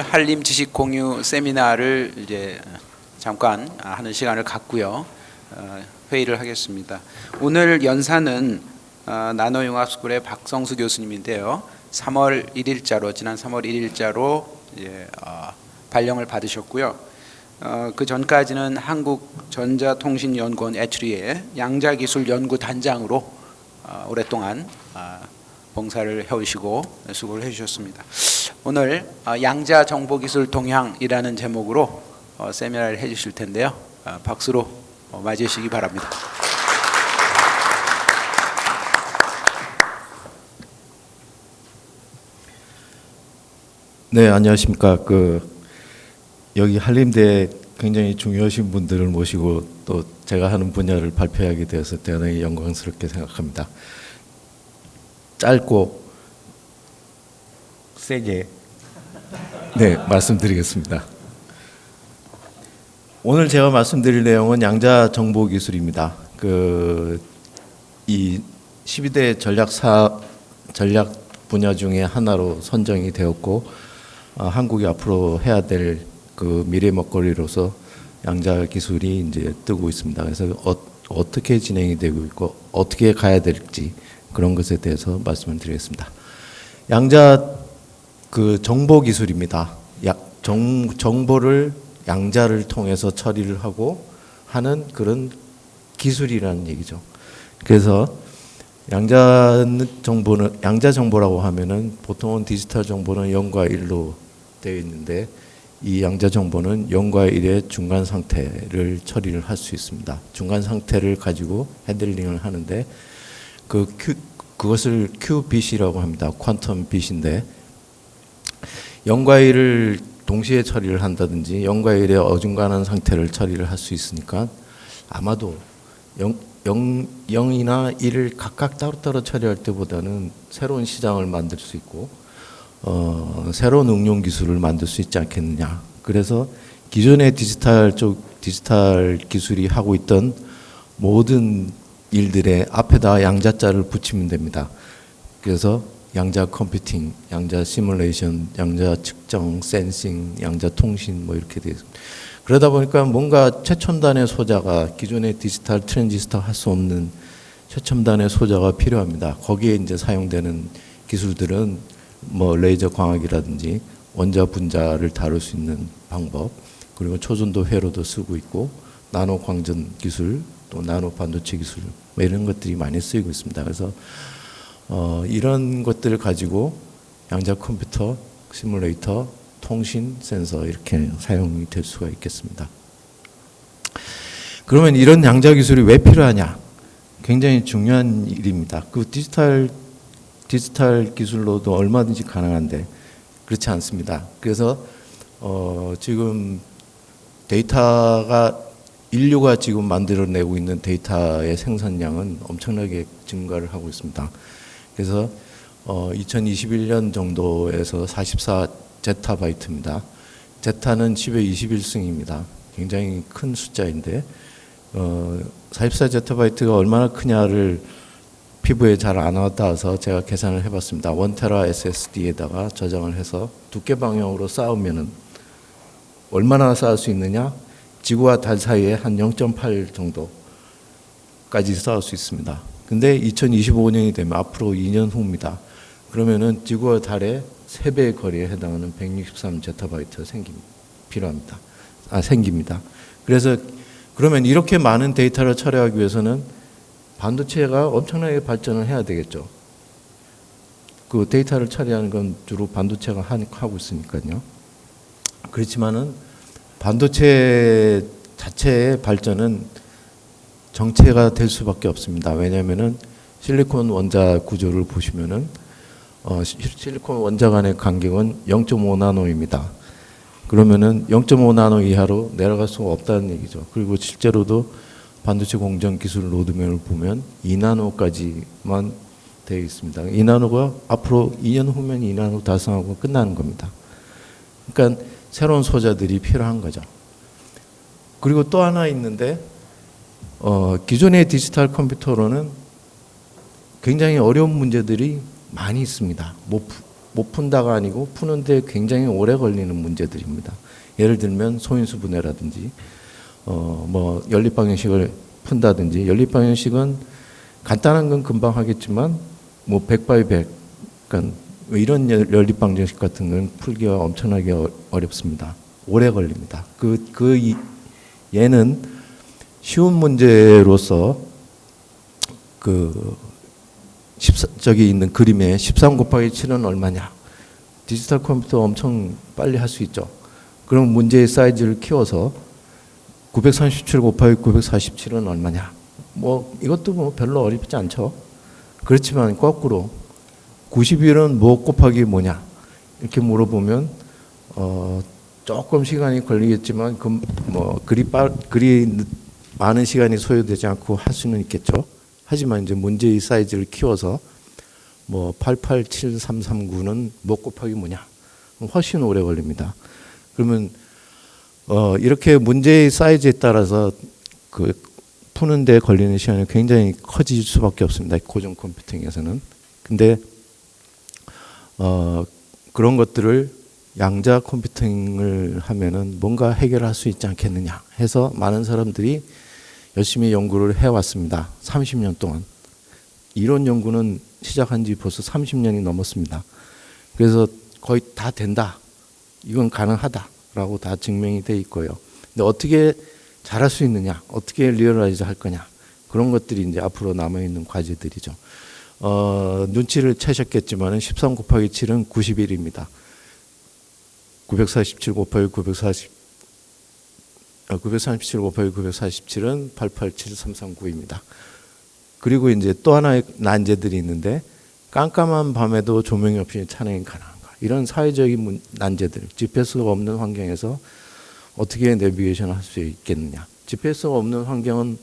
한림 지식 공유 세미나를 이제 잠깐 하는 시간을 갖고요. 회의를 하겠습니다. 오늘 연사는 나노융합스쿨의 박성수 교수님인데요. 3월 1일자로 지난 3월 1일자로 발령을 받으셨고요. 그 전까지는 한국전자통신연구원 애트리의 양자기술연구단장으로 오랫동안 봉사를 해오시고 수고를 해주셨습니다. 오늘 양자정보기술 동향이라는 제목으로 세미나를 해주실 텐데요. 박수로 맞이해 주시기 바랍니다. 네, 안녕하십니까. 여기 한림대에 굉장히 중요하신 분들을 모시고 또 제가 하는 분야를 발표하게 되어서 대단히 영광스럽게 생각합니다. 짧고 세게 말씀드리겠습니다. 오늘 제가 말씀드릴 내용은 양자정보기술입니다. 이 12대 전략 분야 중에 하나로 선정이 되었고 한국이 앞으로 해야 될 미래 먹거리로서 양자 기술이 이제 뜨고 있습니다. 그래서 어떻게 진행이 되고 있고 어떻게 가야 될지 그런 것에 대해서 말씀을 드리겠습니다. 양자 정보 기술입니다. 정보를 양자를 통해서 처리를 하고 하는 그런 기술이라는 얘기죠. 그래서 양자 정보라고 하면은 보통은 디지털 정보는 0과 1로 되어 있는데 이 양자 정보는 0과 1의 중간 상태를 처리를 할 수 있습니다. 중간 상태를 가지고 핸들링을 하는데 그것을 큐빗이라고 합니다. 퀀텀 빗인데 0과 1을 동시에 처리를 한다든지 0과 1의 어중간한 상태를 처리를 할 수 있으니까 아마도 0이나 1을 각각 따로따로 처리할 때보다는 새로운 시장을 만들 수 있고 새로운 응용 기술을 만들 수 있지 않겠느냐. 그래서 기존의 디지털 기술이 하고 있던 모든 일들의 앞에다 양자자를 붙이면 됩니다. 그래서 양자 컴퓨팅, 양자 시뮬레이션, 양자 측정, 센싱, 양자 통신 이렇게 되어 있습니다. 그러다 보니까 뭔가 최첨단의 소자가 기존의 디지털 트랜지스터 할 수 없는 최첨단의 소자가 필요합니다. 거기에 이제 사용되는 기술들은 레이저 광학이라든지 원자 분자를 다룰 수 있는 방법, 그리고 초전도 회로도 쓰고 있고 나노 광전 기술, 또 나노 반도체 기술 이런 것들이 많이 쓰이고 있습니다. 그래서 이런 것들을 가지고 양자 컴퓨터, 시뮬레이터, 통신, 센서 이렇게 사용이 될 수가 있겠습니다. 그러면 이런 양자 기술이 왜 필요하냐? 굉장히 중요한 일입니다. 디지털 기술로도 얼마든지 가능한데 그렇지 않습니다. 그래서 지금 인류가 지금 만들어내고 있는 데이터의 생산량은 엄청나게 증가를 하고 있습니다. 그래서 2021년 정도에서 44제타바이트입니다. 제타는 10의 21승입니다. 굉장히 큰 숫자인데 44제타바이트가 얼마나 크냐를 피부에 잘 안 와닿아서 제가 계산을 해봤습니다. 1테라 SSD에다가 저장을 해서 두께 방향으로 쌓으면은 얼마나 쌓을 수 있느냐? 지구와 달 사이에 한 0.8 정도까지 쌓을 수 있습니다. 근데 2025년이 되면 앞으로 2년 후입니다. 그러면은 지구와 달의 3배의 거리에 해당하는 163제타바이트가 생깁니다. 그래서 그러면 이렇게 많은 데이터를 처리하기 위해서는 반도체가 엄청나게 발전을 해야 되겠죠. 데이터를 처리하는 건 주로 반도체가 하고 있으니까요. 그렇지만은 반도체 자체의 발전은 정체가 될 수밖에 없습니다. 왜냐하면은 실리콘 원자 구조를 보시면은 실리콘 원자 간의 간격은 0.5나노입니다. 그러면은 0.5나노 이하로 내려갈 수가 없다는 얘기죠. 그리고 실제로도 반도체 공정 기술 로드맵을 보면 2나노까지만 되어 있습니다. 2나노가 앞으로 2년 후면 2나노 달성하고 끝나는 겁니다. 그러니까 새로운 소자들이 필요한 거죠. 그리고 또 하나 있는데 기존의 디지털 컴퓨터로는 굉장히 어려운 문제들이 많이 있습니다. 못 푼다가 아니고 푸는데 굉장히 오래 걸리는 문제들입니다. 예를 들면 소인수 분해라든지 뭐 연립 방정식을 푼다든지. 연립 방정식은 간단한 건 금방 하겠지만 뭐 100 by 100 그러니까 이런 연립 방정식 같은 건 풀기가 엄청나게 어렵습니다. 오래 걸립니다. 얘는 쉬운 문제로서 저기 있는 그림에 13 곱하기 7은 얼마냐. 디지털 컴퓨터 엄청 빨리 할 수 있죠. 그럼 문제의 사이즈를 키워서 937 곱하기 947은 얼마냐. 뭐 이것도 뭐 별로 어렵지 않죠. 그렇지만 거꾸로 91은 뭐 곱하기 뭐냐 이렇게 물어보면 조금 시간이 걸리겠지만 그리 많은 시간이 소요되지 않고 할 수는 있겠죠. 하지만 이제 문제의 사이즈를 키워서 뭐 887339는 뭐 곱하기 뭐냐 훨씬 오래 걸립니다. 그러면 이렇게 문제의 사이즈에 따라서 푸는 데 걸리는 시간이 굉장히 커질 수밖에 없습니다. 고정 컴퓨팅에서는. 근데 그런 것들을 양자 컴퓨팅을 하면은 뭔가 해결할 수 있지 않겠느냐 해서 많은 사람들이 열심히 연구를 해왔습니다. 30년 동안. 이론 연구는 시작한 지 벌써 30년이 넘었습니다. 그래서 거의 다 된다. 이건 가능하다라고 다 증명이 돼 있고요. 근데 어떻게 잘할 수 있느냐, 어떻게 리얼라이즈 할 거냐, 그런 것들이 이제 앞으로 남아있는 과제들이죠. 눈치를 채셨겠지만 13 곱하기 7은 91입니다. 947 곱하기 937 곱하기 947은 887339입니다. 그리고 이제 또 하나의 난제들이 있는데 깜깜한 밤에도 조명이 없이 촬영이 가능한가. 이런 사회적인 난제들, GPS가 없는 환경에서 어떻게 내비게이션을 할 수 있겠느냐. GPS가 없는 환경은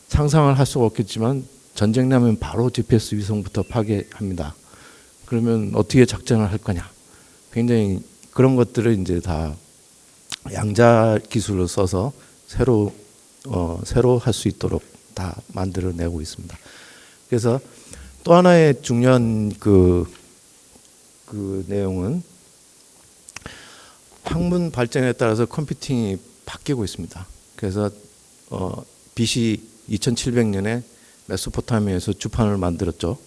상상을 할 수가 없겠지만 전쟁 나면 바로 GPS 위성부터 파괴합니다. 그러면 어떻게 작전을 할 거냐. 굉장히 그런 것들을 이제 다 양자 기술을 써서 새로 할 수 있도록 다 만들어내고 있습니다. 그래서 또 하나의 중요한 그 내용은 학문 발전에 따라서 컴퓨팅이 바뀌고 있습니다. 그래서 BC 2700년에 메소포타미아에서 주판을 만들었죠.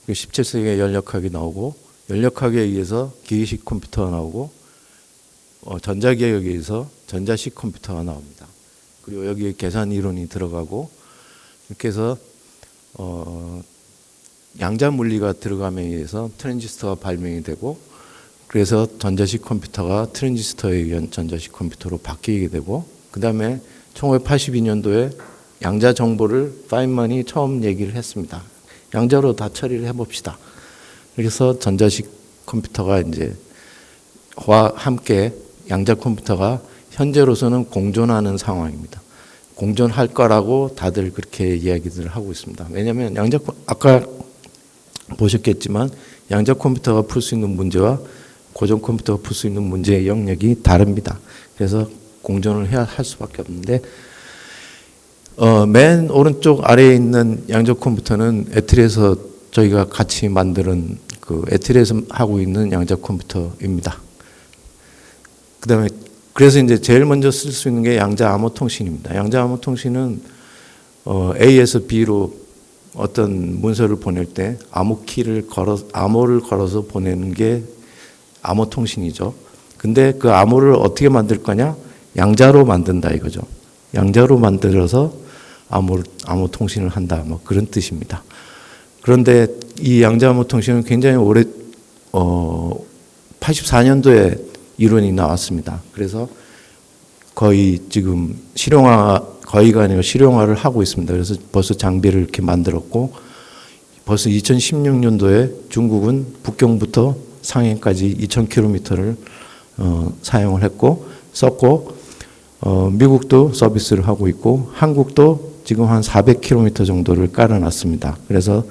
17세기에 연력학이 나오고 연력학에 의해서 기계식 컴퓨터가 나오고 전자기계에 의해서 전자식 컴퓨터가 나옵니다. 그리고 여기에 계산 이론이 들어가고 이렇게 해서 양자 물리가 들어감에 의해서 트랜지스터가 발명이 되고 그래서 전자식 컴퓨터가 트랜지스터에 의한 전자식 컴퓨터로 바뀌게 되고 그 다음에 1982년도에 양자 정보를 파인만이 처음 얘기를 했습니다. 양자로 다 처리를 해봅시다. 그래서 전자식 컴퓨터가 이제 와 함께 양자 컴퓨터가 현재로서는 공존하는 상황입니다. 공존할 거라고 다들 그렇게 이야기들을 하고 있습니다. 왜냐하면 아까 보셨겠지만 양자 컴퓨터가 풀 수 있는 문제와 고정 컴퓨터가 풀 수 있는 문제의 영역이 다릅니다. 그래서 공존을 해야 할 수밖에 없는데 맨 오른쪽 아래에 있는 양자 컴퓨터는 애틀에서 저희가 같이 만드는 애틀에서 하고 있는 양자 컴퓨터입니다. 그다음에 그래서 이제 제일 먼저 쓸 수 있는 게 양자 암호 통신입니다. 양자 암호 통신은 A에서 B로 어떤 문서를 보낼 때 암호를 걸어서 보내는 게 암호 통신이죠. 근데 그 암호를 어떻게 만들 거냐? 양자로 만든다 이거죠. 양자로 만들어서 암호 통신을 한다. 뭐 그런 뜻입니다. 그런데 이 양자 암호 통신은 굉장히 오래 84년도에 이론이 나왔습니다. 그래서 거의 지금 거의가 아니라 실용화를 하고 있습니다. 그래서 벌써 장비를 이렇게 만들었고 벌써 2016년도에 중국은 북경부터 상해까지 2,000km를 사용을 했고 썼고 미국도 서비스를 하고 있고 한국도 지금 한 400km 정도를 깔아놨습니다. 그래서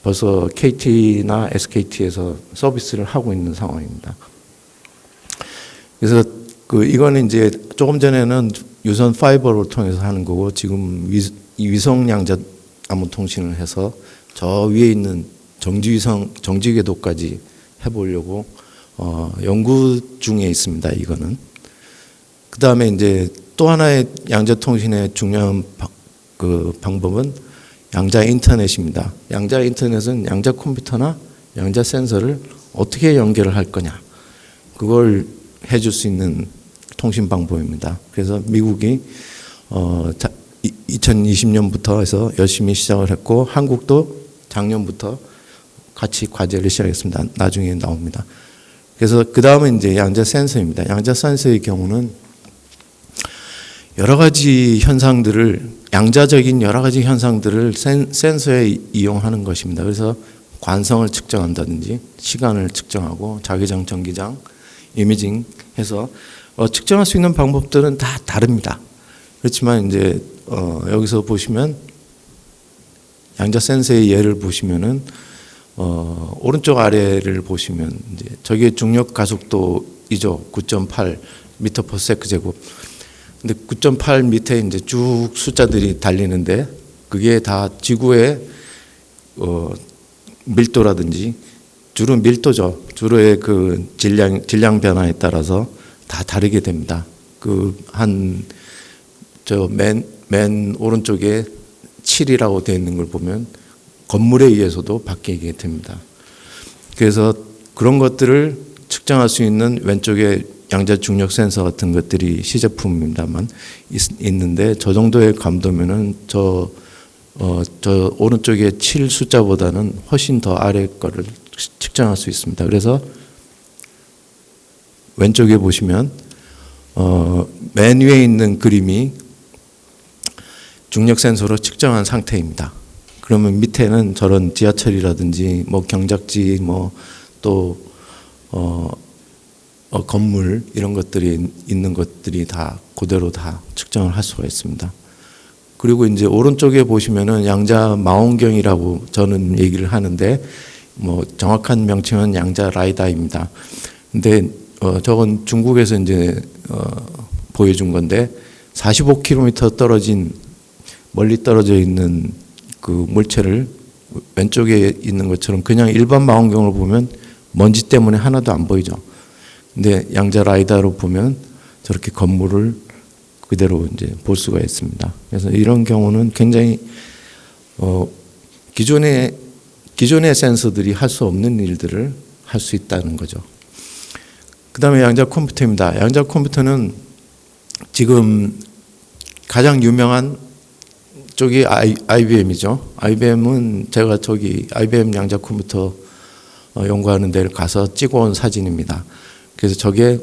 벌써 KT나 SKT에서 서비스를 하고 있는 상황입니다. 그래서 이거는 이제 조금 전에는 유선 파이버를 통해서 하는 거고 지금 위성 양자 암호 통신을 해서 저 위에 있는 정지궤도까지 해보려고 연구 중에 있습니다. 이거는. 그 다음에 이제 또 하나의 양자 통신의 중요한 방법은 양자 인터넷입니다. 양자 인터넷은 양자 컴퓨터나 양자 센서를 어떻게 연결을 할 거냐, 그걸 해줄 수 있는 통신 방법입니다. 그래서 미국이 2020년부터 해서 열심히 시작을 했고, 한국도 작년부터 같이 과제를 시작했습니다. 나중에 나옵니다. 그래서 그 다음은 이제 양자 센서입니다. 양자 센서의 경우는 여러 가지 현상들을, 양자적인 여러 가지 현상들을 센서에 이용하는 것입니다. 그래서 관성을 측정한다든지 시간을 측정하고 자기장, 전기장, 이미징 해서 측정할 수 있는 방법들은 다 다릅니다. 그렇지만 이제 여기서 보시면 양자 센서의 예를 보시면은 오른쪽 아래를 보시면 이제 저게 중력 가속도이죠. 9.8 미터 퍼 세크 제곱. 근데 9.8 밑에 이제 쭉 숫자들이 달리는데 그게 다 지구의 밀도라든지, 주로 밀도죠. 주로의 그 질량 변화에 따라서 다 다르게 됩니다. 그 맨 오른쪽에 7이라고 되어 있는 걸 보면 건물에 의해서도 바뀌게 됩니다. 그래서 그런 것들을 측정할 수 있는 왼쪽에 양자 중력 센서 같은 것들이 시제품입니다만 있는데, 저 정도의 감도면은 저 오른쪽에 7 숫자보다는 훨씬 더 아래 거를 측정할 수 있습니다. 그래서 왼쪽에 보시면 맨 위에 있는 그림이 중력 센서로 측정한 상태입니다. 그러면 밑에는 저런 지하철이라든지 뭐 경작지 뭐 또 건물 이런 것들이 있는 것들이 다 그대로 다 측정을 할 수가 있습니다. 그리고 이제 오른쪽에 보시면은 양자 망원경이라고 저는 얘기를 하는데, 뭐 정확한 명칭은 양자 라이다입니다. 근데 저건 중국에서 이제 보여준 건데, 45km 멀리 떨어져 있는 그 물체를 왼쪽에 있는 것처럼 그냥 일반 망원경으로 보면 먼지 때문에 하나도 안 보이죠. 근데 양자 라이다로 보면 저렇게 건물을 그대로 이제 볼 수가 있습니다. 그래서 이런 경우는 굉장히 기존의 센서들이 할 수 없는 일들을 할 수 있다는 거죠. 그 다음에 양자 컴퓨터입니다. 양자 컴퓨터는 지금 가장 유명한 쪽이 IBM이죠. IBM은 제가 저기 IBM 양자 컴퓨터 연구하는 데를 가서 찍어온 사진입니다. 그래서 저게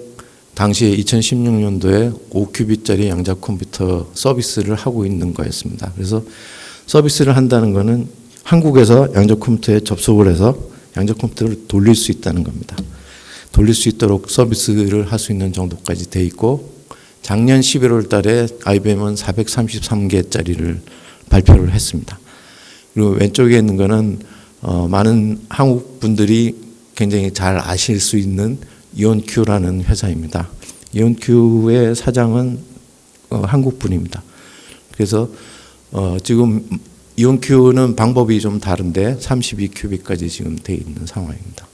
당시에 2016년도에 5큐빗짜리 양자 컴퓨터 서비스를 하고 있는 거였습니다. 그래서 서비스를 한다는 것은 한국에서 양자 컴퓨터에 접속을 해서 양자 컴퓨터를 돌릴 수 있다는 겁니다. 돌릴 수 있도록 서비스를 할 수 있는 정도까지 돼 있고, 작년 11월 달에 IBM은 433개짜리를 발표를 했습니다. 그리고 왼쪽에 있는 거는 많은 한국 분들이 굉장히 잘 아실 수 있는 이온큐라는 회사입니다. 이온큐의 사장은 한국 분입니다. 그래서 지금 이온큐는 방법이 좀 다른데 32큐빅까지 지금 돼 있는 상황입니다.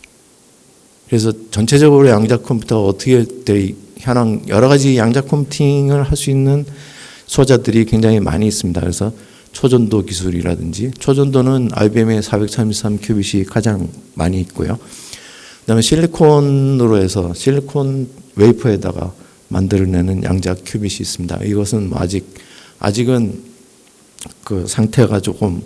그래서 전체적으로 양자 컴퓨터가 어떻게 현황 여러 가지 양자 컴퓨팅을 할 수 있는 소자들이 굉장히 많이 있습니다. 그래서 초전도 기술이라든지, 초전도는 IBM의 433큐빗이 가장 많이 있고요. 그다음에 실리콘으로 해서 실리콘 웨이퍼에다가 만들어내는 양자 큐빗이 있습니다. 이것은 아직은 그 상태가 조금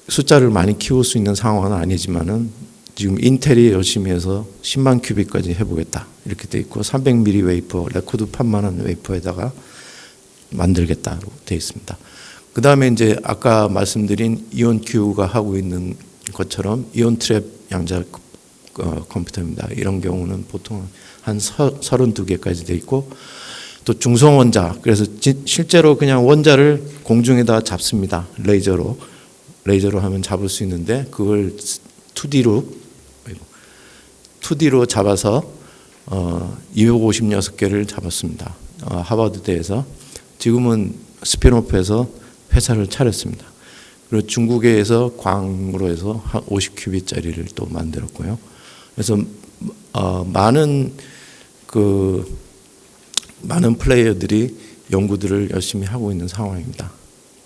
숫자를 많이 키울 수 있는 상황은 아니지만은 지금 인텔이 열심히 해서 10만 큐빗까지 해보겠다 이렇게 돼 있고, 300mm 웨이퍼 레코드판만한 웨이퍼에다가 만들겠다로 돼 있습니다. 그 다음에 이제 아까 말씀드린 이온큐가 하고 있는 것처럼 이온 트랩 양자 컴퓨터입니다. 이런 경우는 보통 한 32개까지 돼 있고, 또 중성 원자, 그래서 실제로 그냥 원자를 공중에다 잡습니다. 레이저로 하면 잡을 수 있는데, 그걸 2D로 잡아서 256개를 잡았습니다. 하버드대에서. 지금은 스피노프에서 회사를 차렸습니다. 그리고 중국에서 광으로 해서 한 50큐빗짜리를 또 만들었고요. 그래서 많은 플레이어들이 연구들을 열심히 하고 있는 상황입니다.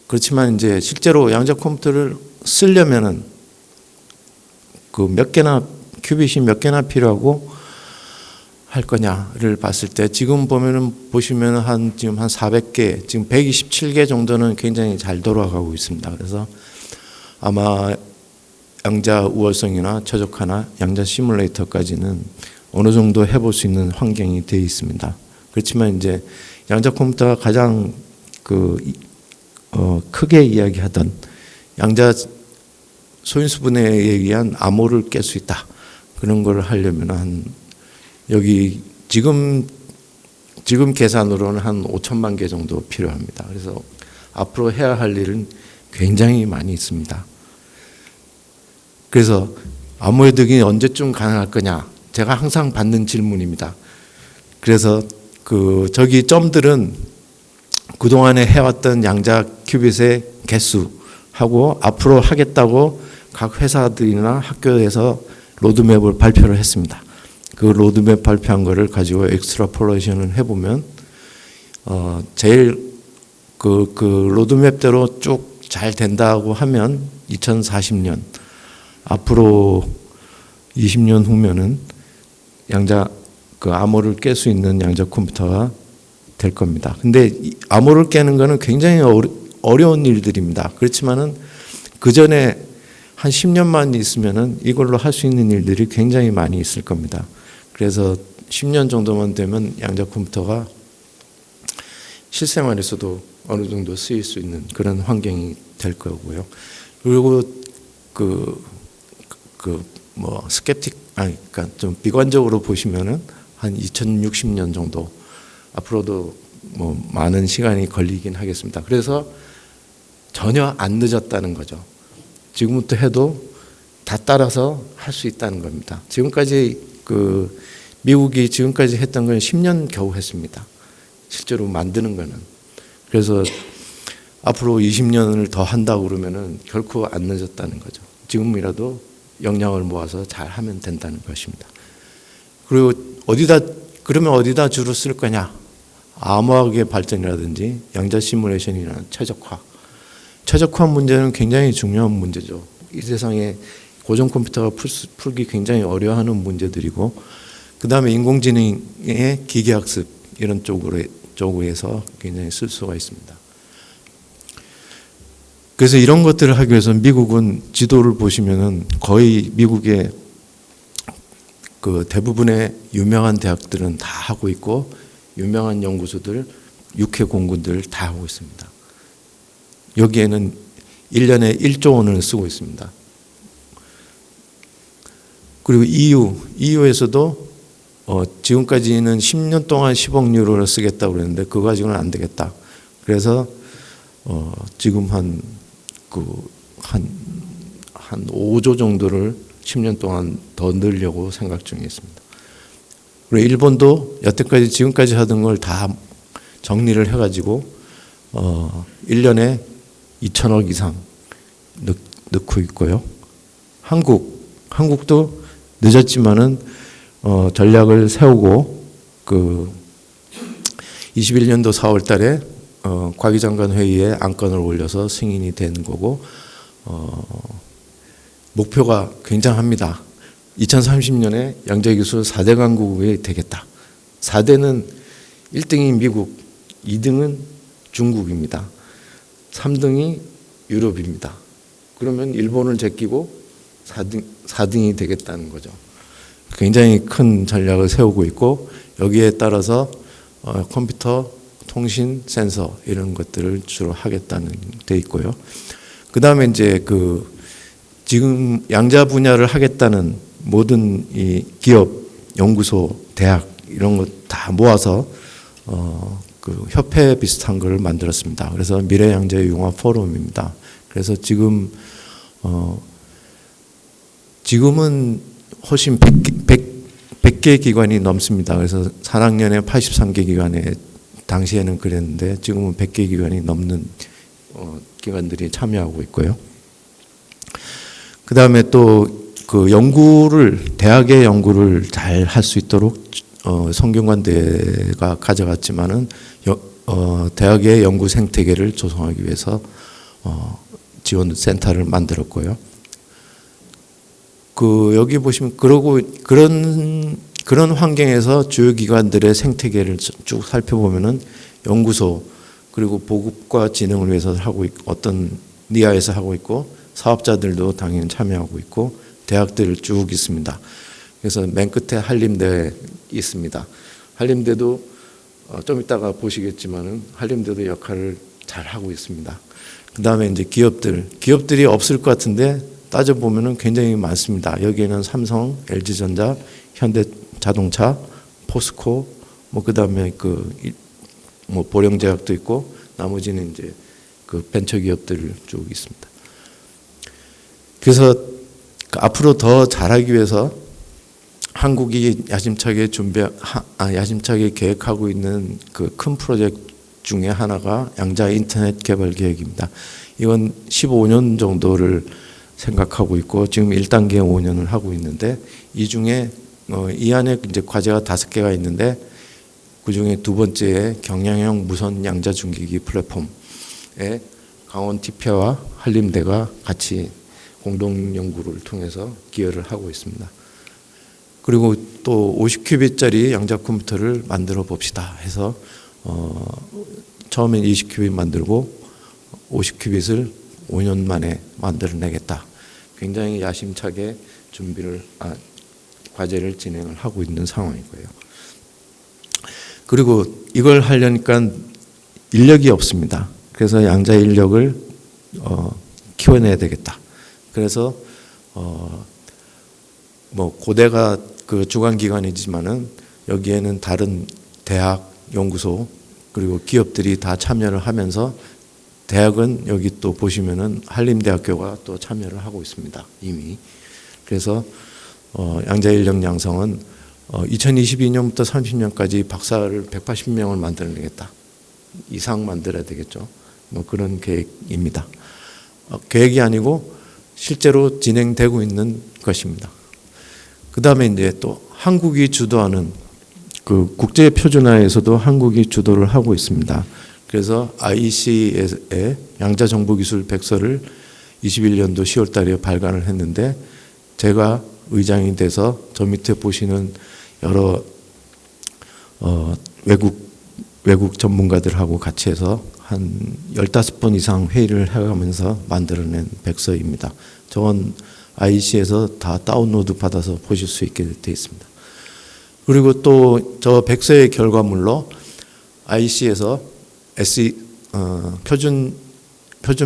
그렇지만 이제 실제로 양자 컴퓨터를 쓰려면은 그 몇 개나 큐빗이 몇 개나 필요하고 할 거냐를 봤을 때 지금 보시면은 지금 한 400개, 지금 127개 정도는 굉장히 잘 돌아가고 있습니다. 그래서 아마 양자 우월성이나 최적화나 양자 시뮬레이터까지는 어느 정도 해볼 수 있는 환경이 되어 있습니다. 그렇지만 이제 양자 컴퓨터가 가장 크게 이야기하던 양자 소인수분해에 의한 암호를 깰 수 있다. 그런 걸 하려면 여기 지금 계산으로는 한 5천만 개 정도 필요합니다. 그래서 앞으로 해야 할 일은 굉장히 많이 있습니다. 그래서 암호 해독이 언제쯤 가능할 거냐? 제가 항상 받는 질문입니다. 그래서 저기 점들은 그동안에 해왔던 양자 큐빗의 개수하고 앞으로 하겠다고 각 회사들이나 학교에서 로드맵을 발표를 했습니다. 그 로드맵 발표한 거를 가지고 엑스트라폴레이션을 해보면 제일 그 로드맵대로 쭉 잘 된다고 하면 2040년 앞으로 20년 후면은 양자 암호를 깰 수 있는 양자 컴퓨터가 될 겁니다. 근데 암호를 깨는 거는 굉장히 어려운 일들입니다. 그렇지만은 그 전에 한 10년만 있으면은 이걸로 할 수 있는 일들이 굉장히 많이 있을 겁니다. 그래서 10년 정도만 되면 양자 컴퓨터가 실생활에서도 어느 정도 쓰일 수 있는 그런 환경이 될 거고요. 그리고 그러니까 좀 비관적으로 보시면은 한 2060년 정도 앞으로도 많은 시간이 걸리긴 하겠습니다. 그래서 전혀 안 늦었다는 거죠. 지금부터 해도 다 따라서 할 수 있다는 겁니다. 지금까지 미국이 지금까지 했던 건 10년 겨우 했습니다. 실제로 만드는 거는. 그래서 앞으로 20년을 더 한다고 그러면은 결코 안 늦었다는 거죠. 지금이라도 역량을 모아서 잘 하면 된다는 것입니다. 그리고 그러면 어디다 주로 쓸 거냐? 암호학의 발전이라든지 양자 시뮬레이션이나 최적화 문제는 굉장히 중요한 문제죠. 이 세상에 고정 컴퓨터가 풀기 굉장히 어려워하는 문제들이고, 그 다음에 인공지능의 기계학습 이런 쪽에서 굉장히 쓸 수가 있습니다. 그래서 이런 것들을 하기 위해서 미국은 지도를 보시면은 거의 미국의 대부분의 유명한 대학들은 다 하고 있고, 유명한 연구소들, 육해 공군들 다 하고 있습니다. 여기에는 1년에 1조 원을 쓰고 있습니다. 그리고 EU에서도 지금까지는 10년 동안 10억 유로를 쓰겠다고 그랬는데 그거 가지고는 안 되겠다. 그래서 지금 한 5조 정도를 10년 동안 더 늘려고 생각 중에 있습니다. 그리고 일본도 여태까지 지금까지 하던 걸 다 정리를 해가지고 1년에 2천억 이상 넣고 있고요. 한국도 늦었지만은 전략을 세우고 21년도 4월달에 과기장관 회의에 안건을 올려서 승인이 되는 거고, 목표가 굉장합니다. 2030년에 양자기술 4대 강국이 되겠다. 4대는 1등이 미국, 2등은 중국입니다. 3등이 유럽입니다. 그러면 일본을 제끼고 4등이 되겠다는 거죠. 굉장히 큰 전략을 세우고 있고, 여기에 따라서 컴퓨터, 통신, 센서 이런 것들을 주로 하겠다는 데 있고요. 그 다음에 이제 지금 양자 분야를 하겠다는 모든 이 기업, 연구소, 대학 이런 것 다 모아서 협회 비슷한 걸 만들었습니다. 그래서 미래양자융합 포럼입니다. 그래서 지금은 훨씬 100개 기관이 넘습니다. 그래서 산학년에 83개 기관에 당시에는 그랬는데 지금은 100개 기관이 넘는 기관들이 참여하고 있고요. 그다음에 또 그 연구를 대학의 연구를 잘 할 수 있도록 성균관대가 가져갔지만은 대학의 연구 생태계를 조성하기 위해서 지원 센터를 만들었고요. 그 여기 보시면 그러고 그런 환경에서 주요 기관들의 생태계를 쭉 살펴보면은 연구소 그리고 보급과 진흥을 위해서 하고 어떤 니아에서 하고 있고 사업자들도 당연히 참여하고 있고 대학들 쭉 있습니다. 그래서 맨 끝에 한림대 있습니다. 한림대도 좀 이따가 보시겠지만은 한림대도 역할을 잘 하고 있습니다. 그다음에 이제 기업들이 없을 것 같은데 따져 보면은 굉장히 많습니다. 여기에는 삼성, LG전자, 현대자동차, 포스코, 뭐 그다음에 뭐 보령제약도 있고 나머지는 이제 그 벤처 기업들 쭉 있습니다. 그래서 앞으로 더 잘하기 위해서 한국이 야심차게 야심차게 계획하고 있는 그 큰 프로젝트 중에 하나가 양자 인터넷 개발 계획입니다. 이건 15년 정도를 생각하고 있고 지금 1단계 5년을 하고 있는데 이 중에 이 안에 이제 과제가 5개가 있는데 그 중에 두 번째에 경량형 무선 양자 중계기 플랫폼에 강원 TP와 한림대가 같이 공동 연구를 통해서 기여를 하고 있습니다. 그리고 또 50큐빗짜리 양자 컴퓨터를 만들어 봅시다 해서 처음엔 20큐빗 만들고 50큐빗을 5년 만에 만들어내겠다. 굉장히 야심차게 과제를 진행을 하고 있는 상황이고요. 그리고 이걸 하려니까 인력이 없습니다. 그래서 양자 인력을 키워내야 되겠다. 그래서 뭐 고대가 그 주관 기관이지만은 여기에는 다른 대학, 연구소 그리고 기업들이 다 참여를 하면서 대학은 여기 또 보시면은 한림대학교가 또 참여를 하고 있습니다. 이미. 그래서 양자 인력 양성은 2022년부터 30년까지 박사를 180명을 만들어내겠다. 이상 만들어야 되겠죠. 뭐 그런 계획입니다. 계획이 아니고 실제로 진행되고 있는 것입니다. 그 다음에 이제 또 한국이 주도하는 그 국제 표준화에서도 한국이 주도를 하고 있습니다. 그래서 IEC의 양자 정보 기술 백서를 21년도 10월 달에 발간을 했는데 제가 의장이 돼서 저 밑에 보시는 여러 외국 전문가들하고 같이 해서 한 15번 이상 회의를 해가면서 만들어낸 백서입니다. 저건 IEC에서 다 다운로드 받아서 보실 수 있게 되어 있습니다. 그리고 또 저 백서의 결과물로 IEC에서 표준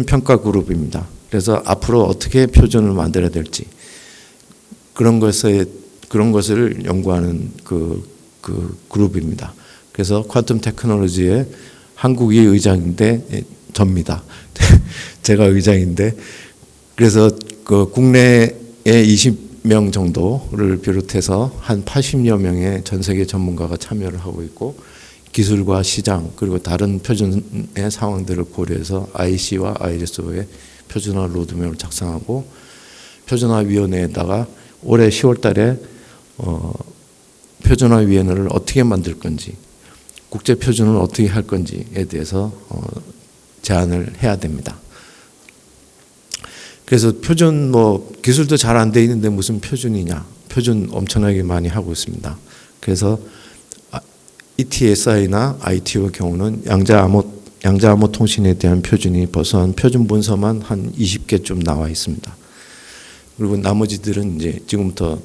평가 그룹입니다. 그래서 앞으로 어떻게 표준을 만들어야 될지 그런 것을 연구하는 그 그룹입니다. 그래서 퀀텀 테크놀로지의 한국이 의장인데 접니다. 제가 의장인데 그래서 그 국내에 20명 정도를 비롯해서 한 80여 명의 전 세계 전문가가 참여를 하고 있고 기술과 시장 그리고 다른 표준의 상황들을 고려해서 IC와 ISO의 표준화 로드맵을 작성하고 표준화위원회에다가 올해 10월 달에 표준화위원회를 어떻게 만들 건지 국제 표준을 어떻게 할 건지에 대해서 제안을 해야 됩니다. 그래서 표준 뭐 기술도 잘 안 돼 있는데 무슨 표준이냐? 표준 엄청나게 많이 하고 있습니다. 그래서 ETSI나 ITO 경우는 양자 암호 통신에 대한 표준이 벌써 한 표준 문서만 한 20개쯤 나와 있습니다. 그리고 나머지들은 이제 지금부터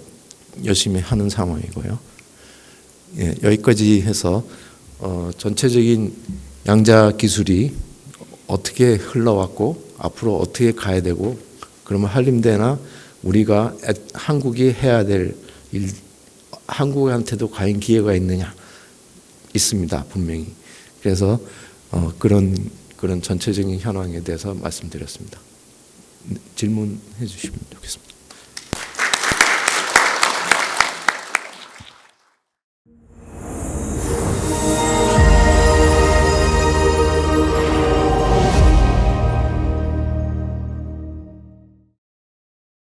열심히 하는 상황이고요. 예, 여기까지 해서 전체적인 양자 기술이 어떻게 흘러왔고 앞으로 어떻게 가야 되고 그러면 한림대나 우리가 한국이 해야 될 일, 한국한테도 과연 기회가 있느냐 있습니다 분명히. 그래서 그런 전체적인 현황에 대해서 말씀드렸습니다. 질문해 주시면 좋겠습니다.